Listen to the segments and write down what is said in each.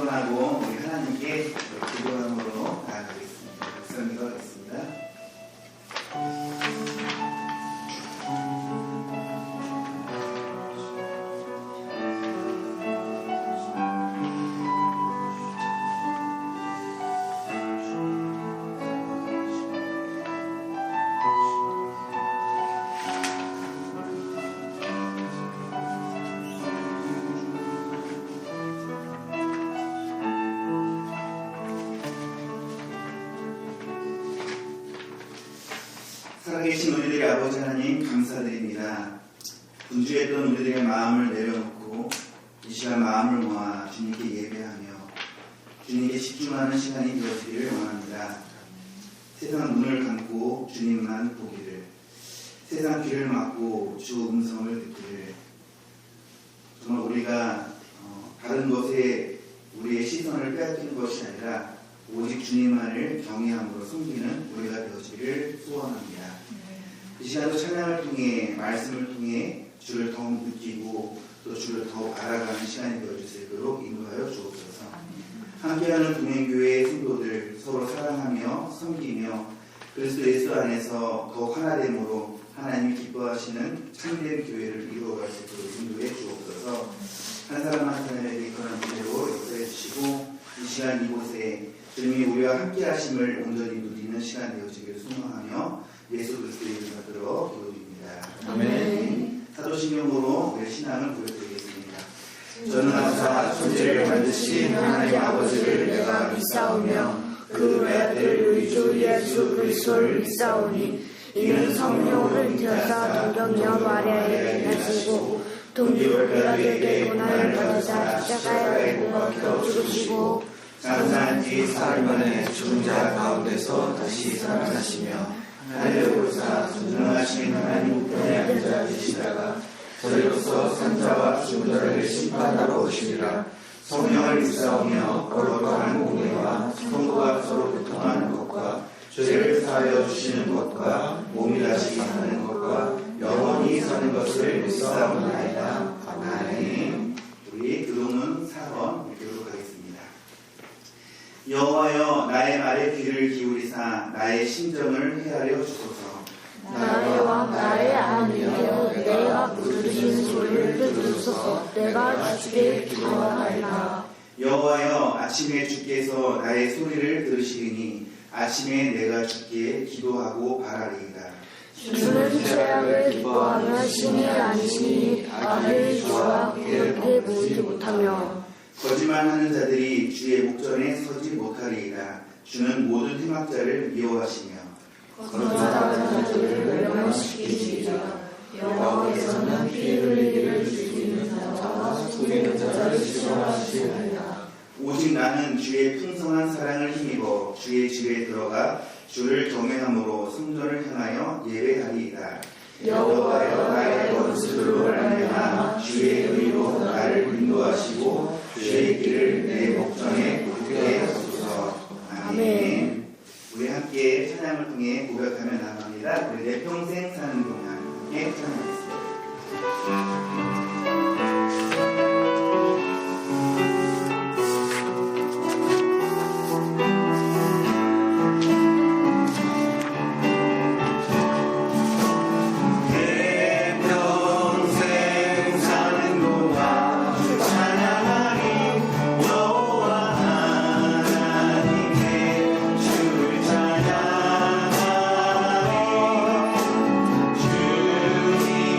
겸손하고 우리 하나님께 기도함으로 나아가겠습니다. 박수를 기도하겠습니다. 살아계신 우리들의 아버지 하나님 감사드립니다. 분주했던 우리들의 마음을 내려놓고 이 시간 마음을 모아 주님께 예배하며 주님께 집중하는 시간이 되어지기를 원합니다. 세상 문을 감고 주님만 보기를, 세상 귀를 막고 주 음성을 듣기를, 정말 우리가 다른 것에 우리의 시선을 빼앗기는 것이 아니라 오직 주님만을 경외함으로 섬기는 우리가 되어지기를 소원합니다. 이 시간도 찬양을 통해 말씀을 통해 주를 더욱 느끼고 또 주를 더욱 알아가는 시간이 되어줄 수 있도록 인도하여 주옵소서. 함께하는 동행교회의 성도들 서로 사랑하며 섬기며 그리스도 예수 안에서 더욱 하나됨으로 하나님이 기뻐하시는 참된 교회를 이루어갈 수 있도록 인도해 주옵소서. 한 사람 한 사람에게 이끌어낸 대로 역사해 주시고 이 시간 이곳에 주님이 우리와 함께 하심을 온전히 누리는 시간 되어지기를 소망하며 예수 그리스도의 이름을 받들어 기도드립니다. 아멘. 사도신경으로 우리의 신앙을 고백드리겠습니다. 저는 항상 천지를 만드신 하나님 아버지를 내가 믿사오며 그 외아들 우리 주 예수 그리스도를 믿사오니 이는 성령으로 잉태하사 동정녀 마리아에 나시고 동기를 베라들에게 고난을 받으사 십자가에 못 박혀 죽으시고 장사한 뒤 사흘 만에 죽은 자 가운데서 다시 살아나시며 하늘에 오르사 존귀하신 하나님 우편에 앉아 계시다가 저희로서 산자와 죽은 자를 심판하러 오시리라. 성령을 믿사오며 거룩한 공예와 성도가 서로 교통하는 것과 죄를 사하여 주시는 것과 몸이 다시 사는 것과 영원히 사는 것을 믿사옵나이다. 아멘. 우리 교동문 4번 읽도록 하겠습니다. 여호와여 나의 말에 귀를 기울이사 나의 심정을 헤아려 주소서. 나의 왕 나의 하나님이여 내가 부르짖는 소리를 들으소서. 내가 주께 기도하나이다. 여호와여 아침에 주께서 나의 소리를 들으시리니 아침에 내가 주께 기도하고 바라리이다. 주는 죄악을 기뻐하며 신이 아니시니 악을 주와 그렇게 보지 못하며 거짓말하는 자들이 주의 목전에 서지 못하리이다. 주는 모든 행악자를 미워하시며 거짓말하는 자들을 멸망시키시리라. 여호와께서는 피 흘리기를 즐기는 자와 속이는 자를 싫어하시리라. 오직 나는 주의 풍성한 사랑을 힘입어 주의 집에 들어가 주를 경외함으로 성전을 향하여 예배하리이다. 여호와여 나의 원수로 말미암아 주의 의로 나를 인도하시고 주의 길을 내 목전에 굳게 하소서. 아멘. 우리 함께 찬양을 통해 고백하며 나갑니다. 우리 내 평생 사는 동안 함께 찬양하겠습니다. 주님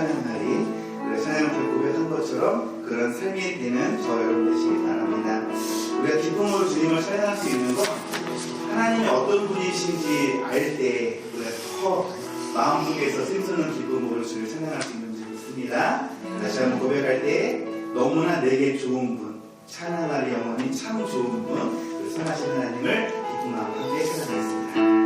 찬양하리. 찬양을 고백한 것처럼 그런 삶이 되는 저 여러분 되시기 바랍니다. 우리가 기쁨으로 주님을 찬양할 수 있는 건 하나님이 어떤 분이신지 알 때 우리가 더 마음속에서 샘솟는 기쁨으로 주님을 찬양할 수 있는 줄 믿습니다. 다시 한번 고백할 때 너무나 내게 좋은 분, 찬양하리 영원히 참 좋은 분, 그 선하신 하나님을 기쁜 마음으로 함께 찬양하겠습니다.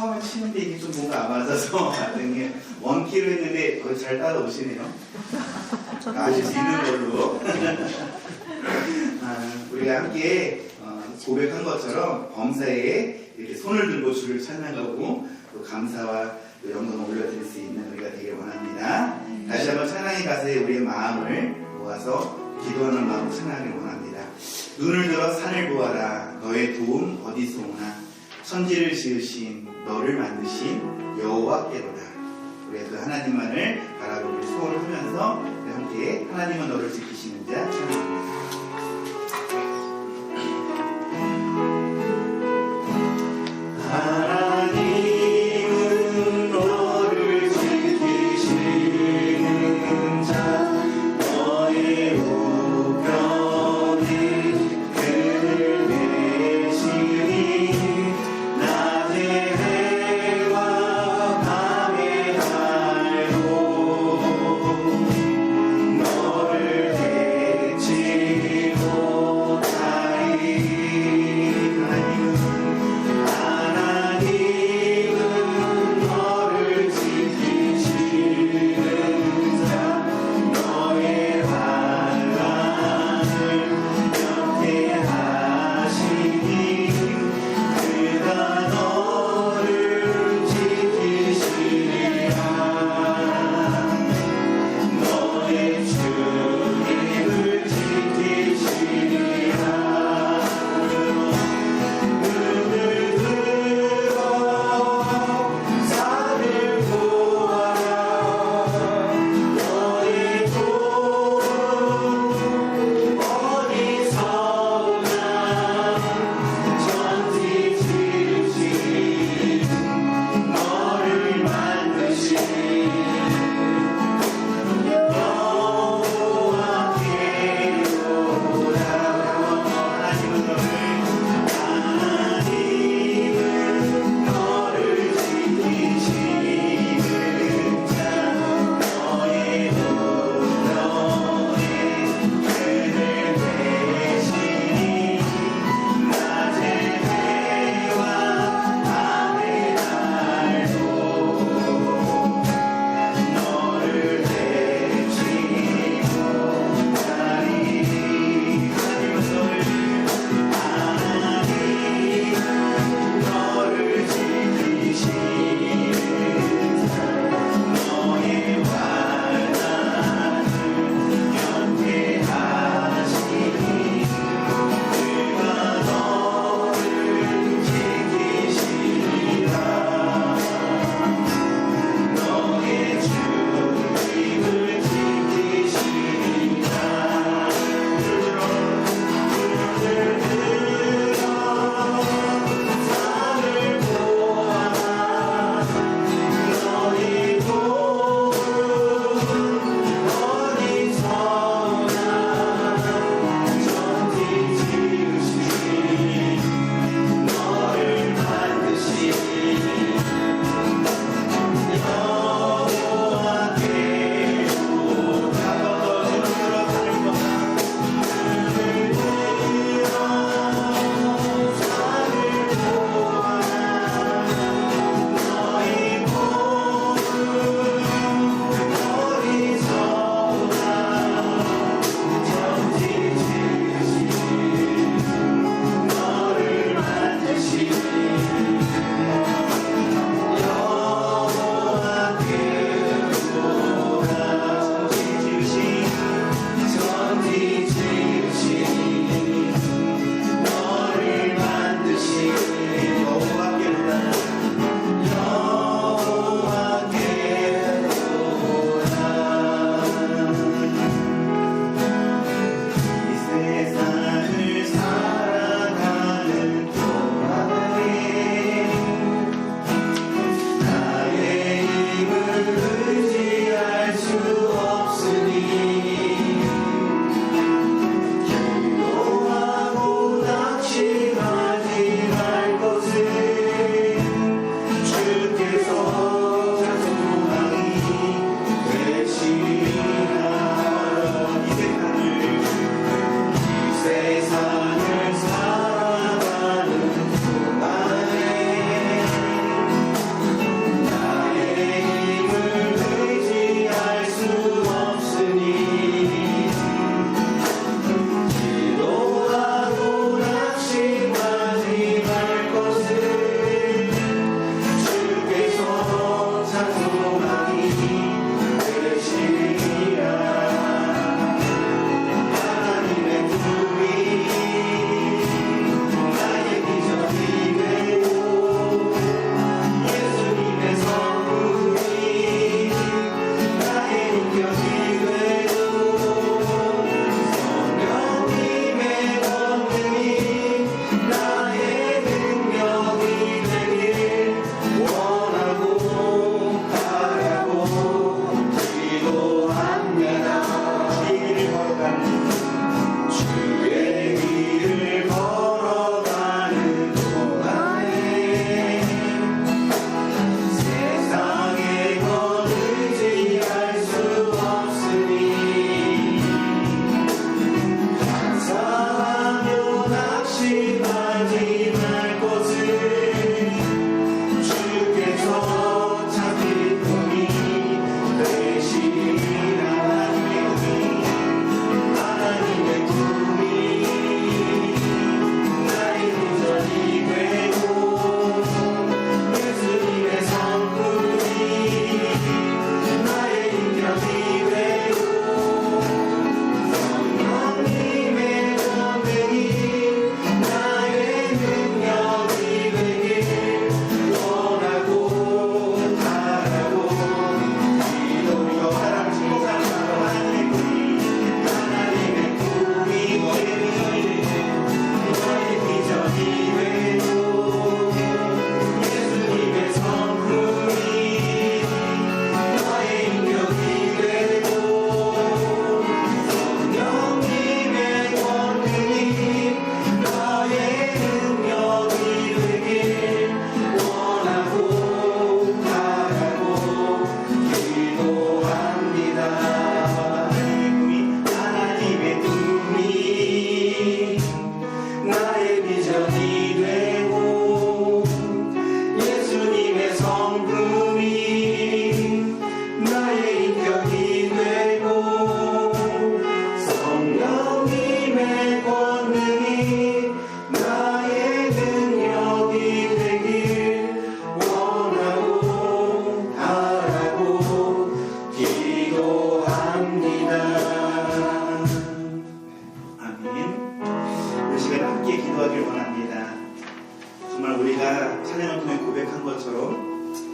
처음에 치는데 이게 좀 뭔가 안 맞아서 등에 원키로 했는데 거의 잘 따라오시네요. 아실 수 있는 걸로. 우리가 함께 고백한 것처럼 범사에 이렇게 손을 들고 주를 찬양하고 또 감사와 또 영광을 올려드릴 수 있는 우리가 되길 원합니다. 다시 한번 찬양의 가사에 우리의 마음을 모아서 기도하는 마음으로 찬양하길 원합니다. 눈을 들어 산을 보아라. 너의 도움 어디서 오나. 천지를 지으신 너를 만드신 여호와께로다. 우리가 그 하나님만을 바라보고 소원을 하면서 우리 함께 하나님은 너를 지키시는 자 찬양합니다. 하나님은 너를 지키시는 자 너의 우편에 그를 계시니 낮에 해와 밤에 달고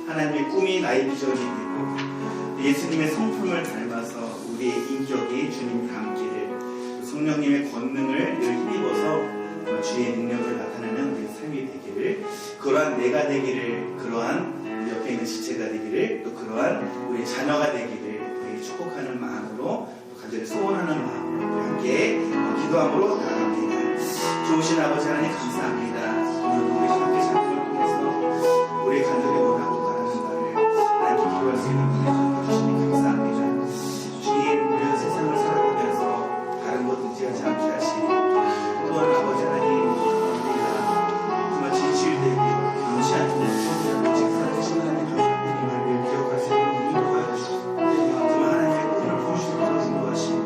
하나님의 꿈이 나의 비전이 되고 예수님의 성품을 닮아서 우리의 인격이 주님과 함께를 성령님의 권능을 늘 힘입어서 주의 능력을 나타내는 우리의 삶이 되기를, 그러한 내가 되기를, 그러한 우리 옆에 있는 지체가 되기를, 또 그러한 우리 자녀가 되기를 우리 축복하는 마음으로, 간절히 소원하는 마음으로 우리 함께 기도함으로 나아갑니다. 좋으신 아버지 하나님 감사합니다. 오늘 우리 함께 찬송을 통해서 우리 간절히 원하고 바라는 바를 하나님께 기도할 수 있는 은혜 주시니 감사합니다. 주님, 우리가 세상을 살아가면서 다른 것 의지하지 않게 하시고, 또한 아버지 하나님 우리가 정말 진실되고 변치 않는 직사하신 하나님 하나님을 기억할 수 있는 눈이 도와주시고, 정말 하나님의 꿈을 보시고 인도하시고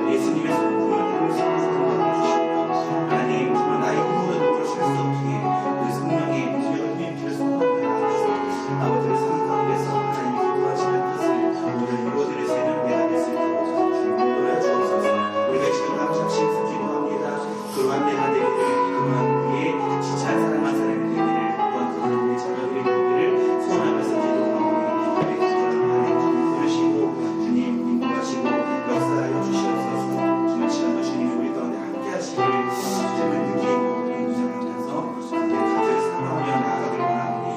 예수님의 성품을 담을 수 있는 도와주시고, 하나님 정말 나의 힘으로 누구를 살 수 없기에 우리 성령의 능력을 힘입기를 소원합니다. 아버지를 삶 가운데서 하나님이 기도하시는 것을 우리가 이루어드릴 수 있는 은혜가 될 수 있도록 인도하여 주옵소서. 우리가 지금 잠시 기도합니다. 그러한 내가 되기를, 그러한 우리의 지체한 사랑한 사람이 되기를, 또한 그러한 우리 자녀들이 되기를 소원하면서 기도하오니 우리 기도를 하나님 들으시고 주님 인도하시고 역사하여 주시옵소서. 정말 시간도 주님 우리 가운데 함께 하시기를 정말 느끼고 인도하면서 함께 간절히 사랑하며 나아가길 원하오니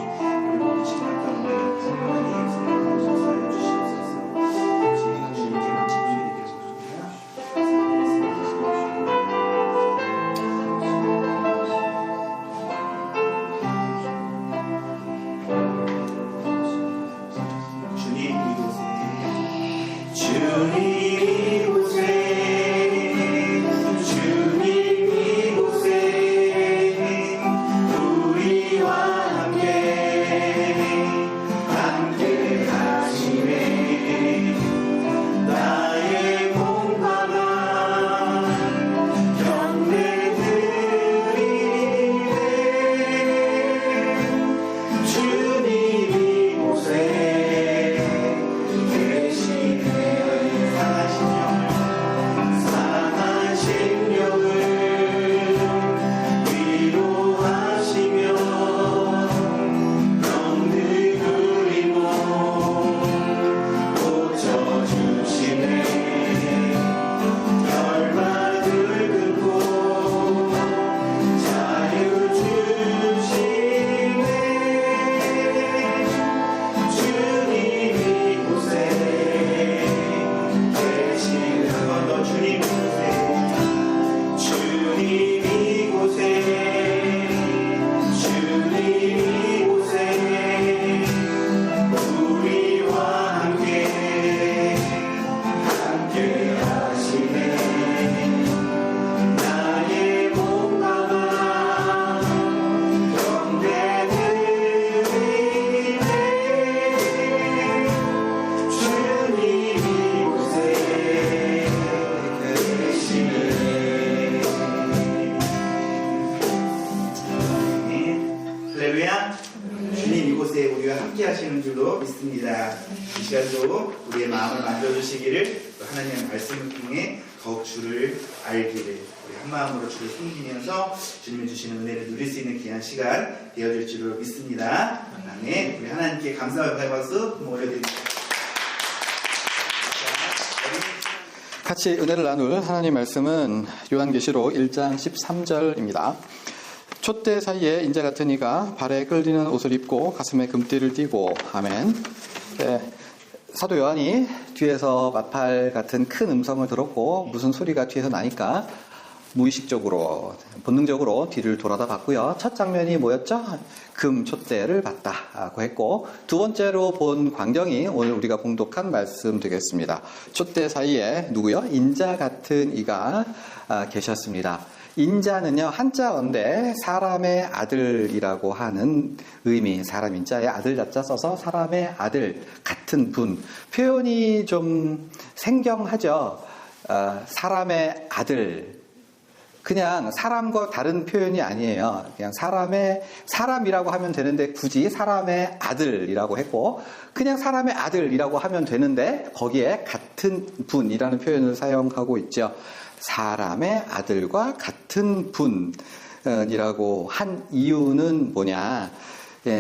우리 모든 시간 가운데 하나님 성령을 역사하여 주시옵소서. 주님께 감사드리게 되겠습니다. 주님 이곳에, 주님 이곳에, 주님 이곳에 우리와 함께 하시네. 나의 몸과 맘 경배드리네. 주님 이곳에 계시네. 사랑하시는 시간도 우리의 마음을 만져주시기를 또 하나님의 말씀을 통해 더욱 주를 알기를 우리 한마음으로 주를 섬기면서 주님이 주시는 은혜를 누릴 수 있는 귀한 시간 되어질 줄로 믿습니다. 아멘. 우리 하나님께 감사와 박수 올려드립니다. 같이 은혜를 나눌 하나님 말씀은 요한계시록 1장 13절입니다. 촛대 사이에 인자 같은 이가 발에 끌리는 옷을 입고 가슴에 금띠를 띠고 아멘. 사도 요한이 뒤에서 마팔 같은 큰 음성을 들었고 무슨 소리가 뒤에서 나니까 무의식적으로 본능적으로 뒤를 돌아다 봤고요. 첫 장면이 뭐였죠? 금 촛대를 봤다고 했고 두 번째로 본 광경이 오늘 우리가 봉독한 말씀 되겠습니다. 촛대 사이에 누구요? 인자 같은 이가 계셨습니다. 인자는요 한자어인데 사람의 아들이라고 하는 의미, 사람 인자에 아들 자자 써서 사람의 아들 같은 분, 표현이 좀 생경하죠. 사람의 아들, 그냥 사람과 다른 표현이 아니에요. 그냥 사람이라고 하면 되는데 굳이 사람의 아들이라고 했고 그냥 사람의 아들이라고 하면 되는데 거기에 같은 분이라는 표현을 사용하고 있죠. 사람의 아들과 같은 분이라고 한 이유는 뭐냐?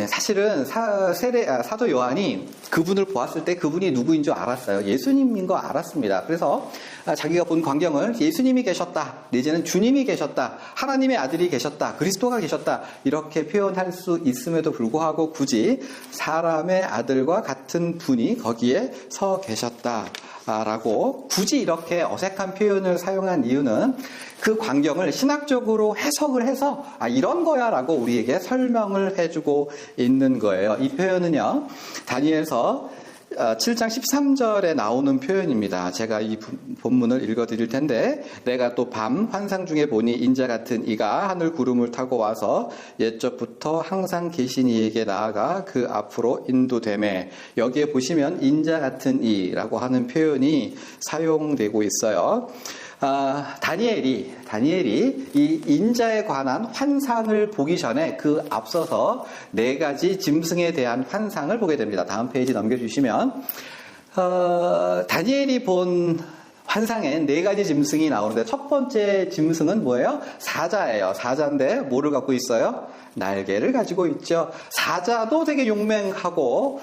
사실은 사도 요한이 그분을 보았을 때 그분이 누구인 줄 알았어요. 예수님인 거 알았습니다. 그래서 자기가 본 광경을 예수님이 계셨다, 내지는 주님이 계셨다, 하나님의 아들이 계셨다, 그리스도가 계셨다 이렇게 표현할 수 있음에도 불구하고 굳이 사람의 아들과 같은 분이 거기에 서 계셨다 라고 굳이 이렇게 어색한 표현을 사용한 이유는 그 광경을 신학적으로 해석을 해서 이런 거야 라고 우리에게 설명을 해주고 있는 거예요. 이 표현은요 다니엘서 7장 13절에 나오는 표현입니다. 제가 이 본문을 읽어드릴 텐데 내가 또 밤 환상 중에 보니 인자 같은 이가 하늘 구름을 타고 와서 옛적부터 항상 계신 이에게 나아가 그 앞으로 인도되매 여기에 보시면 인자 같은 이라고 하는 표현이 사용되고 있어요. 다니엘이 이 인자에 관한 환상을 보기 전에 그 앞서서 네 가지 짐승에 대한 환상을 보게 됩니다. 다음 페이지 넘겨주시면 다니엘이 본 환상에 네 가지 짐승이 나오는데 첫 번째 짐승은 뭐예요? 사자예요. 사자인데 뭐를 갖고 있어요? 날개를 가지고 있죠. 사자도 되게 용맹하고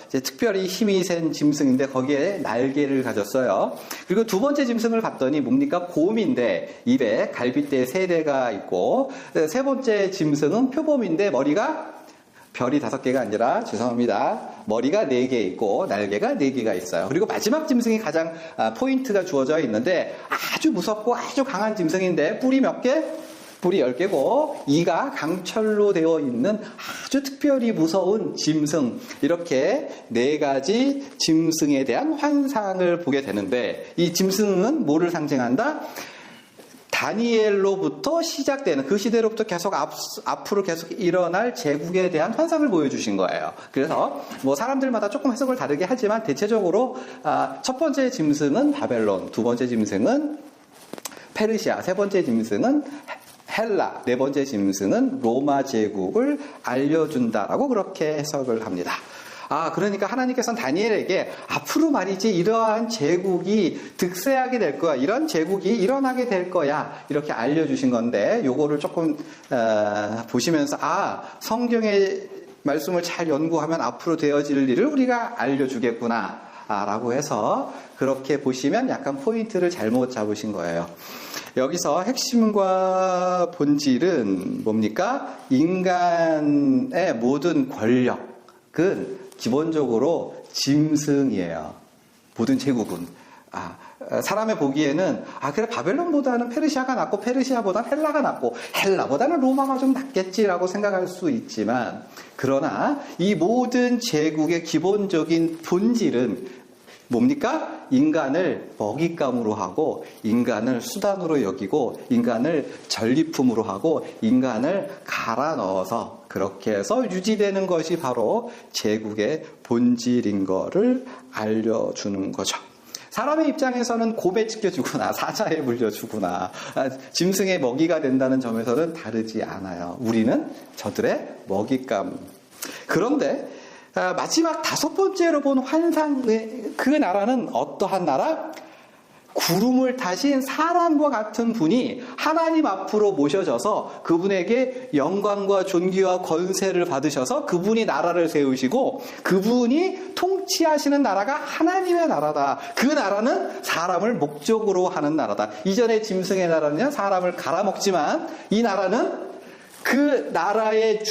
특별히 힘이 센 짐승인데 거기에 날개를 가졌어요. 그리고 두 번째 짐승을 봤더니 뭡니까? 곰인데 입에 갈빗대 3대가 있고 세 번째 짐승은 표범인데 머리가 별이 5개가 아니라 죄송합니다. 머리가 4개 있고 날개가 4개가 있어요. 그리고 마지막 짐승이 가장 포인트가 주어져 있는데 아주 무섭고 아주 강한 짐승인데 뿔이 몇 개? 뿔이 10개고 이가 강철로 되어 있는 아주 특별히 무서운 짐승, 이렇게 4가지 짐승에 대한 환상을 보게 되는데 이 짐승은 뭐를 상징한다? 다니엘로부터 시작되는 그 시대로부터 계속 앞으로 계속 일어날 제국에 대한 환상을 보여주신 거예요. 그래서 뭐 사람들마다 조금 해석을 다르게 하지만 대체적으로 첫 번째 짐승은 바벨론, 두 번째 짐승은 페르시아, 세 번째 짐승은 헬라, 네 번째 짐승은 로마 제국을 알려준다라고 그렇게 해석을 합니다. 그러니까 하나님께서는 다니엘에게 앞으로 말이지 이러한 제국이 득세하게 될 거야, 이런 제국이 일어나게 될 거야 이렇게 알려주신 건데 요거를 조금 보시면서 성경의 말씀을 잘 연구하면 앞으로 되어질 일을 우리가 알려주겠구나 라고 해서 그렇게 보시면 약간 포인트를 잘못 잡으신 거예요. 여기서 핵심과 본질은 뭡니까? 인간의 모든 권력은 기본적으로 짐승이에요. 모든 제국은. 사람의 보기에는 그래 바벨론보다는 페르시아가 낫고 페르시아보다는 헬라가 낫고 헬라보다는 로마가 좀 낫겠지라고 생각할 수 있지만 그러나 이 모든 제국의 기본적인 본질은 뭡니까? 인간을 먹잇감으로 하고 인간을 수단으로 여기고 인간을 전리품으로 하고 인간을 갈아 넣어서 그렇게 해서 유지되는 것이 바로 제국의 본질인 거를 알려주는 거죠. 사람의 입장에서는 곰에 찢겨주거나 사자에 물려주거나 짐승의 먹이가 된다는 점에서는 다르지 않아요. 우리는 저들의 먹잇감. 그런데 마지막 5번째로 본 환상의 그 나라는 어떠한 나라? 구름을 타신 사람과 같은 분이 하나님 앞으로 모셔져서 그분에게 영광과 존귀와 권세를 받으셔서 그분이 나라를 세우시고 그분이 통치하시는 나라가 하나님의 나라다. 그 나라는 사람을 목적으로 하는 나라다. 이전에 짐승의 나라는 사람을 갈아먹지만 이 나라는 그 나라의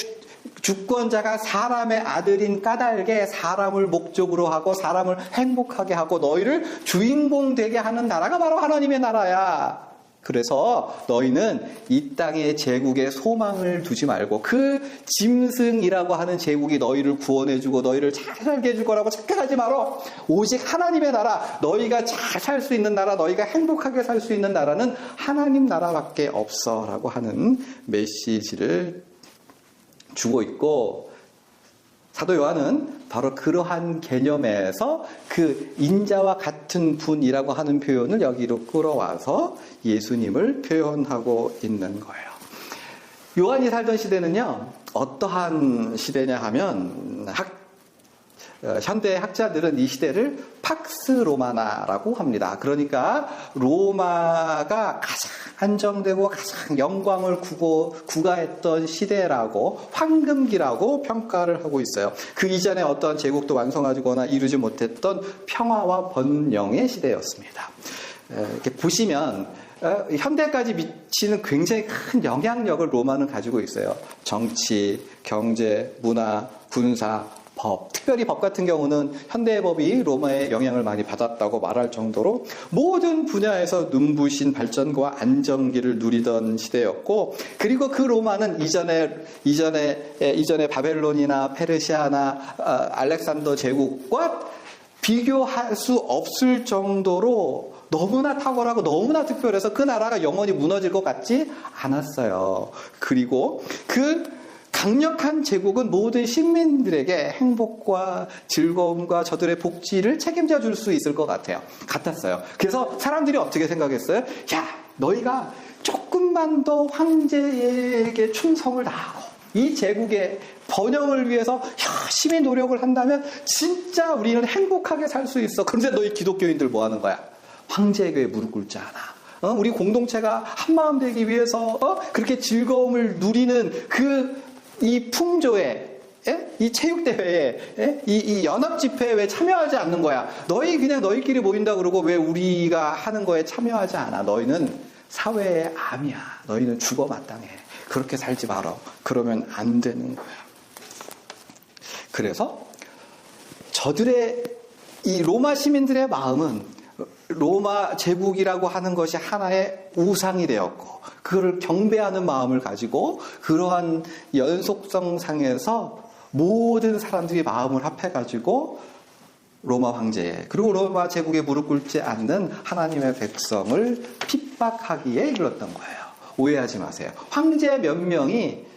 주권자가 사람의 아들인 까닭에 사람을 목적으로 하고 사람을 행복하게 하고 너희를 주인공 되게 하는 나라가 바로 하나님의 나라야. 그래서 너희는 이 땅의 제국에 소망을 두지 말고 그 짐승이라고 하는 제국이 너희를 구원해주고 너희를 잘 살게 해줄 거라고 착각하지 말어. 오직 하나님의 나라, 너희가 잘 살 수 있는 나라, 너희가 행복하게 살 수 있는 나라는 하나님 나라밖에 없어 라고 하는 메시지를 주고 있고, 사도 요한은 바로 그러한 개념에서 그 인자와 같은 분이라고 하는 표현을 여기로 끌어와서 예수님을 표현하고 있는 거예요. 요한이 살던 시대는요, 어떠한 시대냐 하면 현대 학자들은 이 시대를 팍스 로마나라고 합니다. 그러니까 로마가 가장 안정되고 가장 영광을 구가했던 시대라고, 황금기라고 평가를 하고 있어요. 그 이전에 어떤 제국도 완성하거나 이루지 못했던 평화와 번영의 시대였습니다. 이렇게 보시면 현대까지 미치는 굉장히 큰 영향력을 로마는 가지고 있어요. 정치, 경제, 문화, 군사, 법, 특별히 법 같은 경우는 현대의 법이 로마의 영향을 많이 받았다고 말할 정도로 모든 분야에서 눈부신 발전과 안정기를 누리던 시대였고, 그리고 그 로마는 이전에 바벨론이나 페르시아나 알렉산더 제국과 비교할 수 없을 정도로 너무나 탁월하고 너무나 특별해서 그 나라가 영원히 무너질 것 같지 않았어요. 그리고 그 강력한 제국은 모든 시민들에게 행복과 즐거움과 저들의 복지를 책임져 줄 수 있을 것 같았어요. 그래서 사람들이 어떻게 생각했어요? 야, 너희가 조금만 더 황제에게 충성을 다하고 이 제국의 번영을 위해서 열심히 노력을 한다면 진짜 우리는 행복하게 살 수 있어. 그런데 너희 기독교인들 뭐 하는 거야? 황제에게 무릎 꿇지 않아. 우리 공동체가 한마음 되기 위해서 그렇게 즐거움을 누리는 이 풍조에, 이 체육대회에, 이 연합집회에 왜 참여하지 않는 거야? 너희끼리 모인다 그러고 왜 우리가 하는 거에 참여하지 않아? 너희는 사회의 암이야. 너희는 죽어 마땅해. 그렇게 살지 말어. 그러면 안 되는 거야. 그래서 이 로마 시민들의 마음은 로마 제국이라고 하는 것이 하나의 우상이 되었고, 그를 경배하는 마음을 가지고 그러한 연속성상에서 모든 사람들이 마음을 합해가지고 로마 황제에, 그리고 로마 제국에 무릎 꿇지 않는 하나님의 백성을 핍박하기에 이르렀던 거예요. 오해하지 마세요. 황제 몇 명이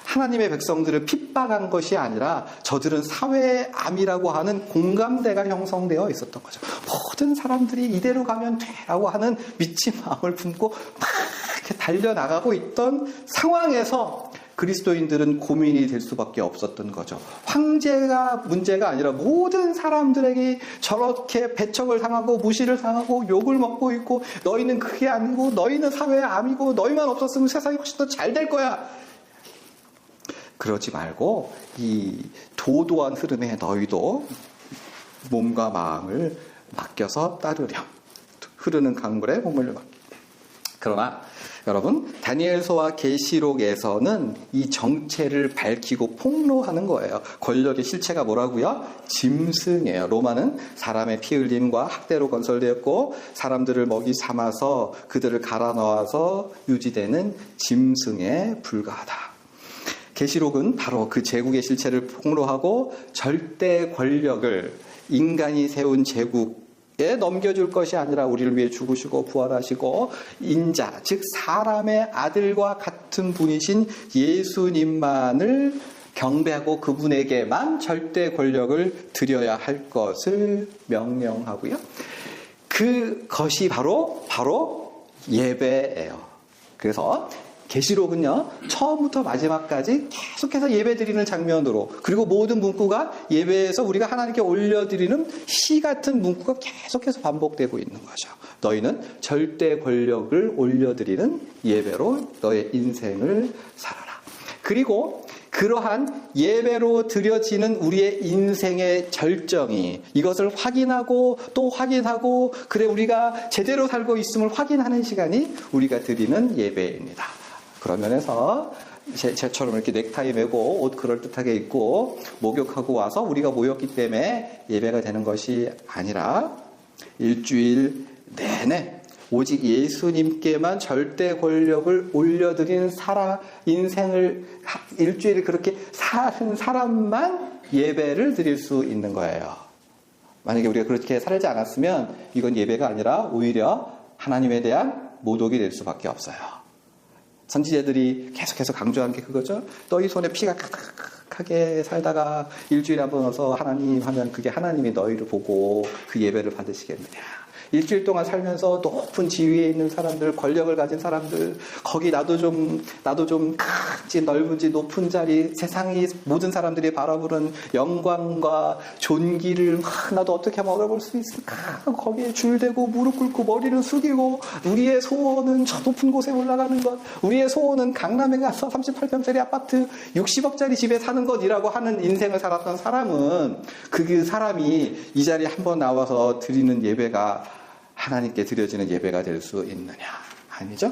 하나님의 백성들을 핍박한 것이 아니라 저들은 사회의 암이라고 하는 공감대가 형성되어 있었던 거죠. 모든 사람들이 이대로 가면 돼라고 하는 미친 마음을 품고 막 이렇게 달려나가고 있던 상황에서 그리스도인들은 고민이 될 수밖에 없었던 거죠. 황제가 문제가 아니라 모든 사람들에게 저렇게 배척을 당하고 무시를 당하고 욕을 먹고 있고, 너희는 그게 아니고 너희는 사회의 암이고 너희만 없었으면 세상이 훨씬 더 잘 될 거야. 그러지 말고 이 도도한 흐름에 너희도 몸과 마음을 맡겨서 따르렴. 흐르는 강물에 몸을 맡겨. 그러나 여러분, 다니엘서와 계시록에서는 이 정체를 밝히고 폭로하는 거예요. 권력의 실체가 뭐라고요? 짐승이에요. 로마는 사람의 피 흘림과 학대로 건설되었고 사람들을 먹이 삼아서 그들을 갈아 넣어서 유지되는 짐승에 불과하다. 계시록은 바로 그 제국의 실체를 폭로하고 절대 권력을 인간이 세운 제국에 넘겨줄 것이 아니라 우리를 위해 죽으시고 부활하시고 인자, 즉 사람의 아들과 같은 분이신 예수님만을 경배하고 그분에게만 절대 권력을 드려야 할 것을 명령하고요. 그것이 바로 예배예요. 그래서 계시록은요, 처음부터 마지막까지 계속해서 예배 드리는 장면으로, 그리고 모든 문구가 예배에서 우리가 하나님께 올려드리는 시 같은 문구가 계속해서 반복되고 있는 거죠. 너희는 절대 권력을 올려드리는 예배로 너의 인생을 살아라. 그리고 그러한 예배로 드려지는 우리의 인생의 절정이, 이것을 확인하고 또 확인하고, 그래 우리가 제대로 살고 있음을 확인하는 시간이 우리가 드리는 예배입니다. 그런 면에서 제처럼 이렇게 넥타이 매고 옷 그럴듯하게 입고 목욕하고 와서 우리가 모였기 때문에 예배가 되는 것이 아니라 일주일 내내 오직 예수님께만 절대 권력을 올려드리는 인생을 일주일을 그렇게 사는 사람만 예배를 드릴 수 있는 거예요. 만약에 우리가 그렇게 살지 않았으면 이건 예배가 아니라 오히려 하나님에 대한 모독이 될 수밖에 없어요. 선지자들이 계속해서 강조한 게 그거죠. 너희 손에 피가 가득하게 살다가 일주일에 한 번 와서 하나님 하면 그게 하나님이 너희를 보고 그 예배를 받으시겠느냐. 일주일 동안 살면서 높은 지위에 있는 사람들, 권력을 가진 사람들, 거기 나도 좀 큰지 넓은지 높은 자리, 세상이 모든 사람들이 바라보는 영광과 존귀를 나도 어떻게 한번 얻어볼 수 있을까? 거기에 줄대고 무릎 꿇고 머리를 숙이고, 우리의 소원은 저 높은 곳에 올라가는 것, 우리의 소원은 강남에 가서 38평짜리 아파트 60억짜리 집에 사는 것이라고 하는 인생을 살았던 사람은, 그 사람이 이 자리에 한번 나와서 드리는 예배가 하나님께 드려지는 예배가 될 수 있느냐? 아니죠?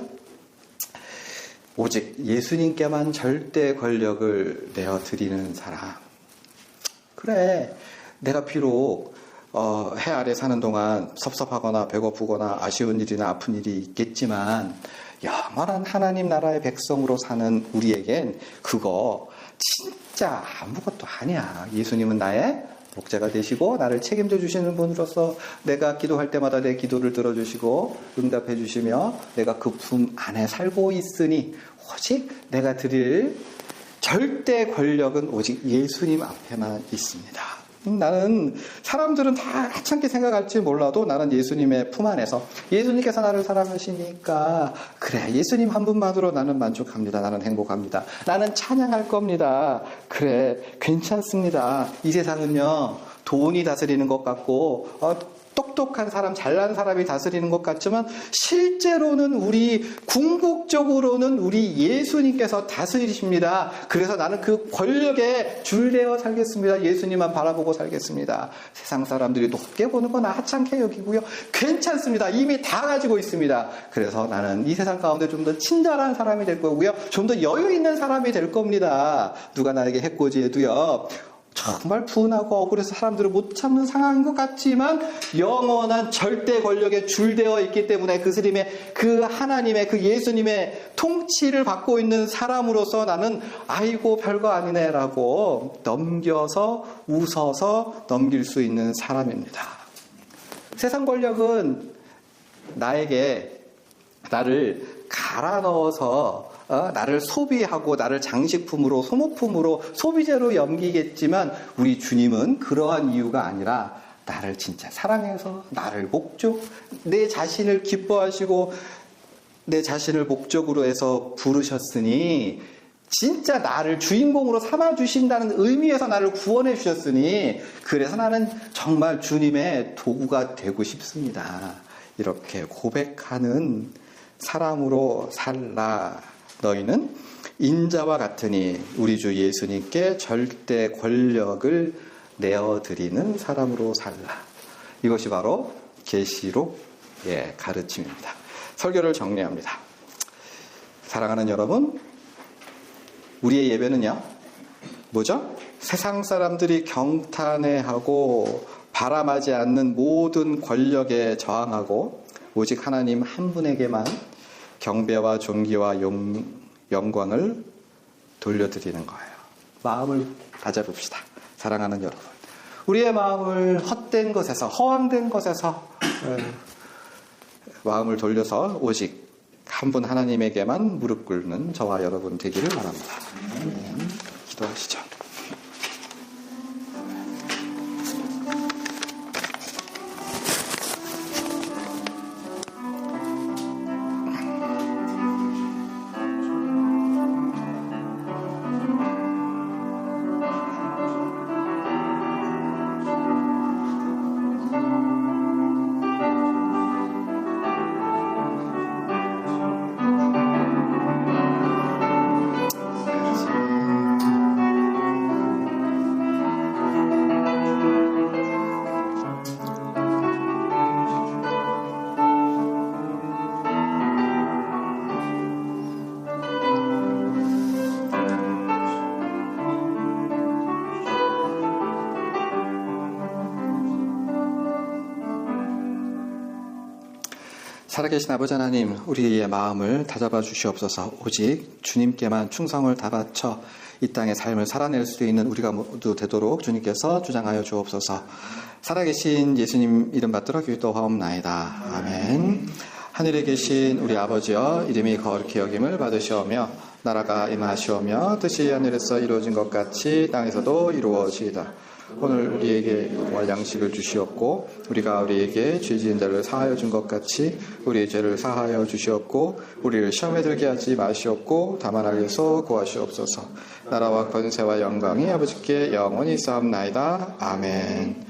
오직 예수님께만 절대 권력을 내어 드리는 사람. 그래, 내가 비록 해 아래 사는 동안 섭섭하거나 배고프거나 아쉬운 일이나 아픈 일이 있겠지만, 영원한 하나님 나라의 백성으로 사는 우리에겐 그거 진짜 아무것도 아니야. 예수님은 나의 목자가 되시고 나를 책임져 주시는 분으로서 내가 기도할 때마다 내 기도를 들어주시고 응답해 주시며 내가 그 품 안에 살고 있으니, 오직 내가 드릴 절대 권력은 오직 예수님 앞에만 있습니다. 나는, 사람들은 다 하찮게 생각할지 몰라도 나는 예수님의 품 안에서, 예수님께서 나를 사랑하시니까 그래, 예수님 한 분만으로 나는 만족합니다. 나는 행복합니다. 나는 찬양할 겁니다. 그래, 괜찮습니다. 이 세상은요, 돈이 다스리는 것 같고 똑똑한 사람, 잘난 사람이 다스리는 것 같지만, 실제로는 궁극적으로는 우리 예수님께서 다스리십니다. 그래서 나는 그 권력에 줄대어 살겠습니다. 예수님만 바라보고 살겠습니다. 세상 사람들이 높게 보는 건 하찮게 여기고요. 괜찮습니다. 이미 다 가지고 있습니다. 그래서 나는 이 세상 가운데 좀 더 친절한 사람이 될 거고요. 좀 더 여유 있는 사람이 될 겁니다. 누가 나에게 해코지해도요, 정말 분하고 억울해서 사람들을 못 참는 상황인 것 같지만 영원한 절대 권력에 줄되어 있기 때문에 그 하나님의, 그 예수님의 통치를 받고 있는 사람으로서 나는 아이고 별거 아니네라고 넘겨서 웃어서 넘길 수 있는 사람입니다. 세상 권력은 나를 갈아 넣어서 나를 소비하고 나를 장식품으로, 소모품으로, 소비재로 여기겠지만, 우리 주님은 그러한 이유가 아니라 나를 진짜 사랑해서 나를 내 자신을 기뻐하시고 내 자신을 목적으로 해서 부르셨으니, 진짜 나를 주인공으로 삼아주신다는 의미에서 나를 구원해 주셨으니, 그래서 나는 정말 주님의 도구가 되고 싶습니다. 이렇게 고백하는 사람으로 살라. 너희는 인자와 같으니 우리 주 예수님께 절대 권력을 내어드리는 사람으로 살라. 이것이 바로 계시록의 가르침입니다. 설교를 정리합니다. 사랑하는 여러분, 우리의 예배는요, 뭐죠? 세상 사람들이 경탄해하고 바람하지 않는 모든 권력에 저항하고 오직 하나님 한 분에게만 경배와 존귀와 영광을 돌려드리는 거예요. 마음을 다잡읍시다. 사랑하는 여러분, 우리의 마음을 헛된 것에서, 허황된 것에서 마음을 돌려서 오직 한 분 하나님에게만 무릎 꿇는 저와 여러분 되기를 바랍니다. 기도하시죠. 살아계신 아버지 하나님, 우리의 마음을 다잡아 주시옵소서. 오직 주님께만 충성을 다 바쳐 이 땅의 삶을 살아낼 수 있는 우리가 모두 되도록 주님께서 주장하여 주옵소서. 살아계신 예수님 이름 받들어 기도하옵나이다. 아멘. 하늘에 계신 우리 아버지여, 이름이 거룩히 여김을 받으시오며 나라가 임하시오며 뜻이 하늘에서 이루어진 것 같이 땅에서도 이루어지이다. 오늘 우리에게 일용할 양식을 주시옵고 우리가 우리에게 죄 지은 자를 사하여 준 것 같이 우리의 죄를 사하여 주시옵고 우리를 시험에 들게 하지 마시옵고 다만 악에서 구하시옵소서. 나라와 권세와 영광이 아버지께 영원히 있사옵나이다. 아멘.